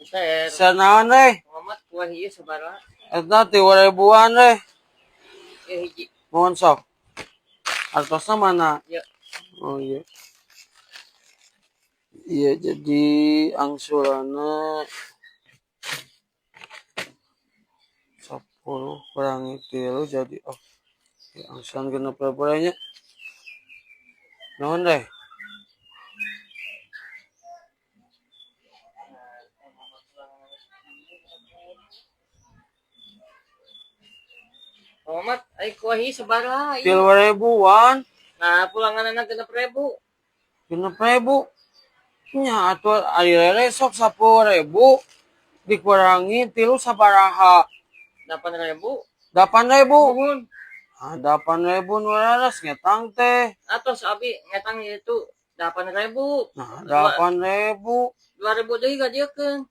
Share. Share naon deh? Muhammad kuah ieu sabaraha? Eta 3.000-an deh. Ieu hiji. Mohon sok. Artosna mana? Ya. Oh iya. Iya jadi angsuranna 10 kurangi 3 jadi angsuran genep berapa naon deh? Muhammad ai kuah ieu sabaraha ieu? 3.000-an. Nah, pulanganana 6.000. 6.000. Nya atuh ari lele sok 10.000 dikurangi 3 sabaraha? 8.000. 8.000. Nuhun. 8.000 nu laras ngetang teh. Atos abi ngetang itu 8.000. Nah, 8.000. 2.000 deui gadiekeun.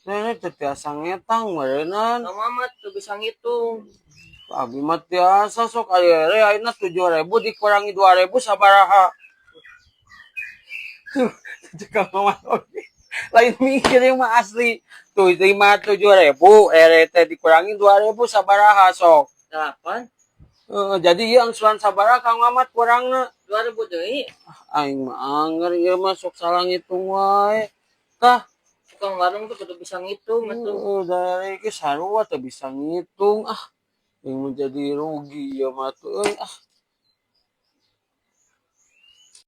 Ini teh tiasa ngetang meureunnan. Ka Muhammad tuh bisa ngitung. Abi mah tiasa sok ari lele ayeuna 7.000 dikurangi 2.000 sabaraha? Jika Muhammad oge. Lain mikir mah asli. Tuh 7.000 lele teh dikurangi 2.000 sabaraha sok? 8. Jadi ieu angsuran sabaraha Kang Mamat kurangna? 2.000 deui. Aing mah angger ieu mah sok salah ngitung wae. Tah, Tukang warung tuh kudu bisa ngitung atuh. dari ge sarua teu bisa ngitung. Aing mah jadi rugi ieu mah tuh.